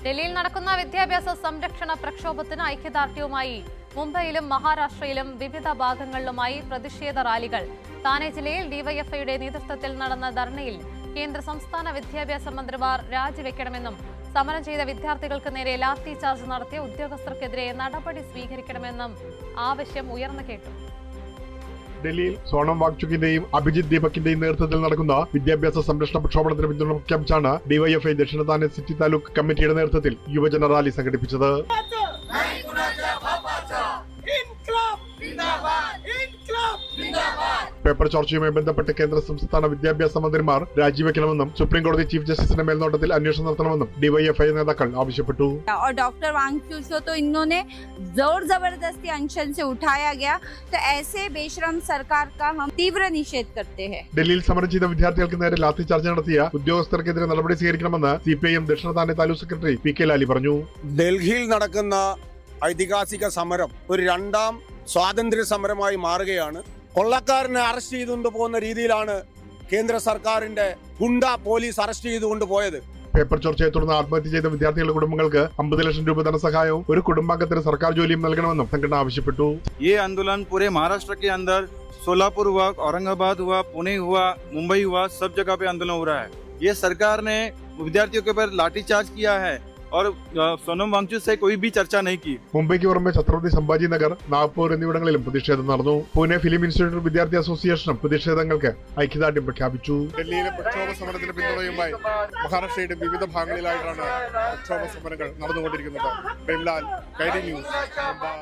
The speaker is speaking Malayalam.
ഡൽഹിയിൽ നടക്കുന്ന വിദ്യാഭ്യാസ സംരക്ഷണ പ്രക്ഷോഭത്തിന് ഐക്യദാർഢ്യവുമായി മുംബൈയിലും മഹാരാഷ്ട്രയിലും വിവിധ ഭാഗങ്ങളിലുമായി പ്രതിഷേധ റാലികൾ. താനെ ജില്ലയിൽ ഡിവൈഎഫ്ഐയുടെ നേതൃത്വത്തിൽ നടന്ന ധർണയിൽ കേന്ദ്ര സംസ്ഥാന വിദ്യാഭ്യാസ മന്ത്രിമാർ രാജിവെക്കണമെന്നും സമരം ചെയ്ത വിദ്യാർത്ഥികൾക്ക് നേരെ ലാത്തി ചാർജ് നടത്തിയ ഉദ്യോഗസ്ഥർക്കെതിരെ നടപടി സ്വീകരിക്കണമെന്നും ആവശ്യം ഉയർന്നു കേട്ടു. ഡൽഹിയിൽ സോണം വാങ്ചുകിന്റെയും അഭിജിത് ദീപകിന്റെയും നേതൃത്വത്തിൽ നടക്കുന്ന വിദ്യാഭ്യാസ സംരക്ഷണ പ്രക്ഷോഭണത്തിന് പിന്തുണ പ്രഖ്യാപിച്ചാണ് ഡിവൈഎഫ്ഐ ദക്ഷിണ താനെ സിറ്റി താലൂക്ക് കമ്മിറ്റിയുടെ നേതൃത്വത്തിൽ യുവജന റാലി സംഘടിപ്പിച്ചത്. പേപ്പർ ചോർച്ചയുമായി ബന്ധപ്പെട്ട് കേന്ദ്ര സംസ്ഥാന വിദ്യാഭ്യാസ മന്ത്രിമാർ രാജിവെക്കണമെന്നും സുപ്രീംകോടതി ചീഫ് ജസ്റ്റിസിന്റെ മേൽനോട്ടത്തിൽ അന്വേഷണം നടത്തണമെന്നും ഡിവൈഎഫ്ഐ നേതാക്കൾ ആവശ്യപ്പെട്ടു. डॉक्टर वांगचू को तो इन्होंने जोर जबरदस्ती अनशन से उठाया गया, तो ऐसे बेशरम सरकार का हम तीव्र निषेध करते हैं. ഡൽഹിയിൽ സമരം ചെയ്ത വിദ്യാർത്ഥികൾക്ക് നേരെ ലാത്തി ചാർജ് നടത്തിയ ഉദ്യോഗസ്ഥർക്കെതിരെ നടപടി സ്വീകരിക്കണമെന്ന് സിപിഐഎം ദക്ഷിണ താനെ താലൂക്ക് സെക്രട്ടറി പി.കെ. ലാലി പറഞ്ഞു. ഡൽഹിയിൽ നടക്കുന്ന ഐതിഹാസിക സമരം ഒരു രണ്ടാം സ്വാതന്ത്ര്യ സമരമായി മാറുകയാണ്. കൊള്ളക്കാരനെ അറസ്റ്റ് ചെയ്തുകൊണ്ട് പോകുന്ന രീതിയിലാണ് കേന്ദ്ര സർക്കാരിന്റെ ഗുണ്ട പോലീസ് അറസ്റ്റ് ചെയ്തുകൊണ്ട് പോയത്. പേപ്പർ ചോർച്ചയെ തുടർന്ന് ആത്മഹത്യ ചെയ്ത വിദ്യാർത്ഥികളുടെ കുടുംബങ്ങൾക്ക് 50 ലക്ഷം രൂപ ധനസഹായവും ഒരു കുടുംബാംഗത്തിന് സർക്കാർ ജോലിയും നൽകണമെന്നും സംഘടന ആവശ്യപ്പെട്ടു. ये आंदोलन पूरे महाराष्ट्र के अंदर सोलापुर हुआ, औरंगाबाद हुआ, पुणे हुआ, मुंबई हुआ, सब जगह पे आंदोलन हो रहा है. ये सरकार ने विद्यार्थियों के ऊपर लाठीचार्ज किया है और सोनम वांगचू से कोई भी चर्चा नहीं की. മുംബൈക്ക് പുറമെ ഛത്രപതി സംഭാജി നഗർ, നാഗ്പൂർ എന്നിവിടങ്ങളിലും പ്രതിഷേധം നടന്നു. പൂനെ ഫിലിം ഇൻസ്റ്റിറ്റ്യൂട്ട് വിദ്യാർത്ഥി അസോസിയേഷനും പ്രതിഷേധങ്ങൾക്ക് ഐക്യദാർഢ്യം പ്രഖ്യാപിച്ചു. ഡൽഹിയിലെ പ്രക്ഷോഭ സമരത്തിന് പിന്തുണയുമായി മഹാരാഷ്ട്രയുടെ വിവിധ ഭാഗങ്ങളിലായിട്ടാണ് പ്രക്ഷോഭ സമരങ്ങൾ നടന്നുകൊണ്ടിരിക്കുന്നത്. പ്രേംലാൽ, കൈരളി ന്യൂസ്, മുംബൈ.